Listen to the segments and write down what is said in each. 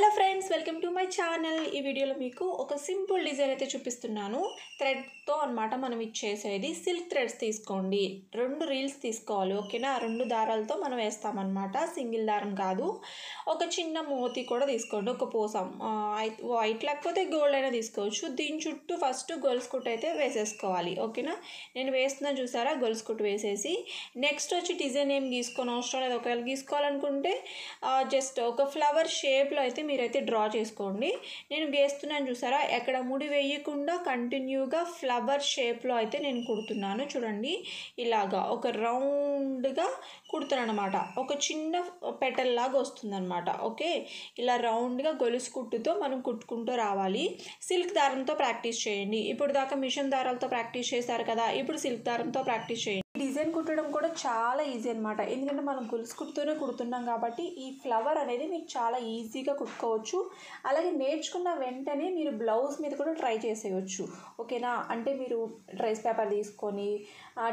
Hello friends, welcome to my channel. ఈ వీడియోలో మీకు ఒక సింపుల్ డిజైన్ అయితే చూపిస్తున్నాను. థ్రెడ్తో అన్నమాట మనం ఇచ్చేసేది. సిల్క్ థ్రెడ్స్ తీసుకోండి, 2 రీల్స్ తీసుకోవాలి. ఓకేనా, 2 దారాలతో మనం వేస్తామన్నమాట, సింగిల్ దారం కాదు. ఒక చిన్న మోతి కూడా తీసుకోండి, ఒక పోసం వైట్ లేకపోతే గోల్డ్ అయినా తీసుకోవచ్చు. దీని చుట్టూ ఫస్ట్ గొలుసు కుట్టు అయితే వేసేసుకోవాలి. ఓకేనా, నేను వేస్తున్నా చూసారా, గొలుసు కుట్టు వేసేసి నెక్స్ట్ వచ్చి డిజైన్ ఏం గీసుకొని అవసరం లేదు. ఒకవేళ గీసుకోవాలనుకుంటే జస్ట్ ఒక ఫ్లవర్ షేప్లో అయితే మీరైతే డ్రా చేసుకోండి. నేను వేస్తున్నాను చూసారా, ఎక్కడ ముడి వేయకుండా కంటిన్యూగా ఫ్లవర్ షేప్లో అయితే నేను కుడుతున్నాను. చూడండి, ఇలాగా ఒక రౌండ్గా కుడుతున్నాను అనమాట. ఒక చిన్న పెటల్ లాగా వస్తుంది అనమాట. ఓకే, ఇలా రౌండ్గా గొలుసు కుట్టుతో మనం కుట్టుకుంటూ రావాలి. సిల్క్ దారంతో ప్రాక్టీస్ చేయండి. ఇప్పుడు దాకా మిషన్ దారాలతో ప్రాక్టీస్ చేశారు కదా, ఇప్పుడు సిల్క్ దారంతో ప్రాక్టీస్ చేయండి. డిజైన్ కుట్టడం కూడా చాలా ఈజీ అనమాట, ఎందుకంటే మనం గొలుసు కుట్టుతూనే కుడుతున్నాం కాబట్టి ఈ ఫ్లవర్ అనేది మీకు చాలా ఈజీగా కుట్టుకోవచ్చు. అలాగే నేర్చుకున్న వెంటనే మీరు బ్లౌజ్ మీద కూడా ట్రై చేసేయచ్చు. ఓకేనా, అంటే మీరు డ్రెస్ పేపర్ తీసుకొని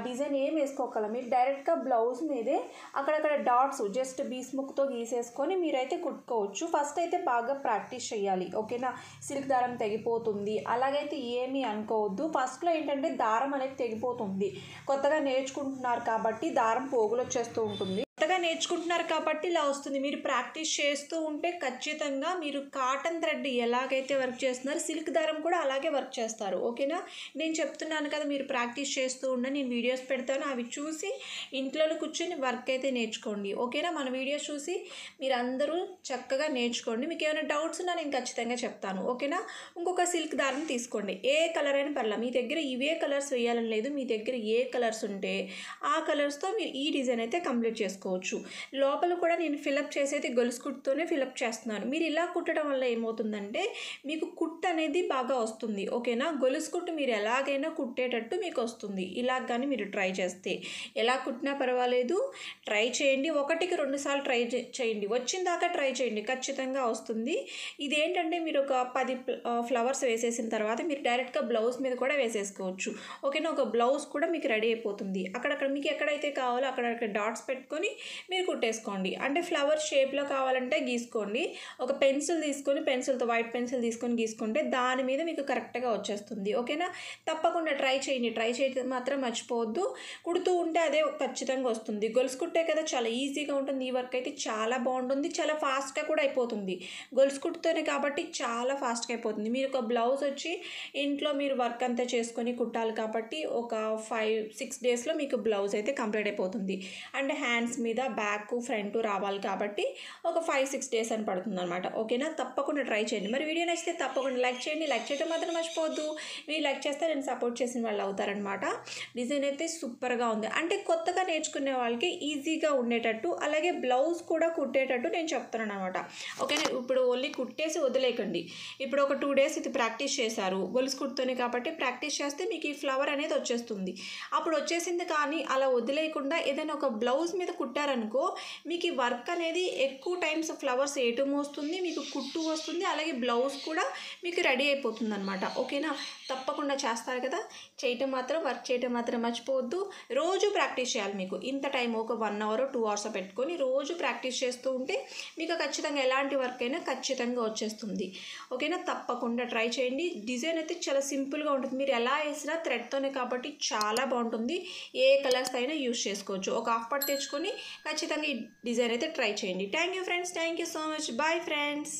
డిజైన్ ఏం వేసుకోగల, మీరు డైరెక్ట్గా బ్లౌజ్ మీదే అక్కడక్కడ డాట్స్ జస్ట్ బీస్ ముక్తో గీసేసుకొని మీరైతే కుట్టుకోవచ్చు. ఫస్ట్ అయితే బాగా ప్రాక్టీస్ చేయాలి. ఓకేనా, సిల్క్ దారం తెగిపోతుంది అలాగైతే ఏమీ అనుకోవద్దు. ఫస్ట్లో ఏంటంటే దారం అనేది తెగిపోతుంది, కొత్తగా నేర్చుకుంటున్నారు కాబట్టి దారం పోగులు వచ్చేస్తూ ఉంటుంది. కొత్తగా నేర్చుకుంటున్నారు కాబట్టి ఇలా వస్తుంది. మీరు ప్రాక్టీస్ చేస్తూ ఉంటే ఖచ్చితంగా మీరు కాటన్ థ్రెడ్ ఎలాగైతే వర్క్ చేస్తున్నారో సిల్క్ దారం కూడా అలాగే వర్క్ చేస్తారు. ఓకేనా, నేను చెప్తున్నాను కదా, మీరు ప్రాక్టీస్ చేస్తూ ఉండండి. నేను వీడియోస్ పెడతాను, అవి చూసి ఇంట్లో కూర్చొని వర్క్ అయితే నేర్చుకోండి. ఓకేనా, మన వీడియోస్ చూసి మీరు అందరూ చక్కగా నేర్చుకోండి. మీకు ఏమైనా డౌట్స్ ఉన్నా నేను ఖచ్చితంగా చెప్తాను. ఓకేనా, ఇంకొక సిల్క్ దారం తీసుకోండి, ఏ కలర్ అయినా పర్లేదు. మీ దగ్గర ఇవే కలర్స్ వేయాలని లేదు, మీ దగ్గర ఏ కలర్స్ ఉంటే ఆ కలర్స్తో మీరు ఈ డిజైన్ అయితే కంప్లీట్ చేసుకోవచ్చు. లోపల కూడా నేను ఫిలప్ చేసేది గొలుసు కుట్టుతోనే ఫిలప్ చేస్తున్నాను. మీరు ఇలా కుట్టడం వల్ల ఏమవుతుందంటే మీకు కుట్టు అనేది బాగా వస్తుంది. ఓకేనా, గొలుసు కుట్టు మీరు ఎలాగైనా కుట్టేటట్టు మీకు వస్తుంది. ఇలాగ కానీ మీరు ట్రై చేస్తే, ఎలా కుట్టినా పర్వాలేదు, ట్రై చేయండి. 1కి 2 సార్లు ట్రై చేయండి, వచ్చిన దాకా ట్రై చేయండి, ఖచ్చితంగా వస్తుంది. ఇదేంటంటే మీరు ఒక 10 ఫ్లవర్స్ వేసేసిన తర్వాత మీరు డైరెక్ట్గా బ్లౌజ్ మీద కూడా వేసేసుకోవచ్చు. ఓకేనా, ఒక బ్లౌజ్ కూడా మీకు రెడీ అయిపోతుంది. అక్కడక్కడ మీకు ఎక్కడైతే కావాలో అక్కడక్కడ డాట్స్ పెట్టుకొని మీరు కుట్టేసుకోండి. అంటే ఫ్లవర్ షేప్లో కావాలంటే గీసుకోండి. ఒక పెన్సిల్ తీసుకొని, పెన్సిల్తో వైట్ పెన్సిల్ తీసుకొని గీసుకుంటే దాని మీద మీకు కరెక్ట్గా వచ్చేస్తుంది. ఓకేనా, తప్పకుండా ట్రై చేయండి. ట్రై చేయడం మాత్రం మర్చిపోవద్దు. కుడుతూ ఉంటే అదే ఖచ్చితంగా వస్తుంది. గొలుసు కుట్టే కదా, చాలా ఈజీగా ఉంటుంది. ఈ వర్క్ అయితే చాలా బాగుంటుంది, చాలా ఫాస్ట్గా కూడా అయిపోతుంది. గొలుసు కుట్టుతోనే కాబట్టి చాలా ఫాస్ట్గా అయిపోతుంది. మీరు ఒక బ్లౌజ్ వచ్చి ఇంట్లో మీరు వర్క్ అంతా చేసుకొని కుట్టాలి కాబట్టి ఒక 5-6 డేస్లో మీకు బ్లౌజ్ అయితే కంప్లీట్ అయిపోతుంది. అండ్ హ్యాండ్స్ మీద బ్యాక్ ఫ్రంట్ రావాలి కాబట్టి ఒక 5-6 డేస్ అని పడుతుంది అనమాట. ఓకేనా, తప్పకుండా ట్రై చేయండి. మరి వీడియో నచ్చితే తప్పకుండా లైక్ చేయండి. లైక్ చేయడం మాత్రం మర్చిపోవద్దు. మీరు లైక్ చేస్తే నేను సపోర్ట్ చేసిన వాళ్ళు అవుతారనమాట. డిజైన్ అయితే సూపర్గా ఉంది, అంటే కొత్తగా నేర్చుకునే వాళ్ళకి ఈజీగా ఉండేటట్టు, అలాగే బ్లౌజ్ కూడా కుట్టేటట్టు నేను చెప్తున్నాను అనమాట. ఓకేనా, ఇప్పుడు ఓన్లీ కుట్టేసి వదిలేకండి. ఇప్పుడు ఒక 2 డేస్ ఇది ప్రాక్టీస్ చేశారు గొలుసు కుట్టుతోనే కాబట్టి, ప్రాక్టీస్ చేస్తే మీకు ఈ ఫ్లవర్ అనేది వచ్చేస్తుంది. అప్పుడు వచ్చేసింది కానీ అలా వదిలేయకుండా ఏదైనా ఒక బ్లౌజ్ మీద కుట్టారనుకో, మీకు ఈ వర్క్ అనేది ఎక్కువ టైమ్స్ ఫ్లవర్స్ వేయటం వస్తుంది, మీకు కుట్టు వస్తుంది, అలాగే బ్లౌజ్ కూడా మీకు రెడీ అయిపోతుంది అనమాట. ఓకేనా, తప్పకుండా చేస్తారు కదా, వర్క్ చేయటం మాత్రం మర్చిపోవద్దు. రోజు ప్రాక్టీస్ చేయాలి. మీకు ఇంత టైం ఒక 1 అవర్ 2 అవర్స్ పెట్టుకొని రోజు ప్రాక్టీస్ చేస్తూ ఉంటే మీకు ఖచ్చితంగా ఎలాంటి వర్క్ అయినా ఖచ్చితంగా వచ్చేస్తుంది. ఓకేనా, తప్పకుండా ట్రై చేయండి. డిజైన్ అయితే చాలా సింపుల్గా ఉంటుంది. మీరు ఎలా వేసినా థ్రెడ్తోనే కాబట్టి చాలా బాగుంటుంది. ఏ కలర్స్ అయినా యూజ్ చేసుకోవచ్చు. ఒక హాఫ్ పార్ట్ తెచ్చుకొని ఖచ్చితంగా ఈ డిజైన్ అయితే ట్రై చేయండి. Thank you friends, thank you so much. Bye friends.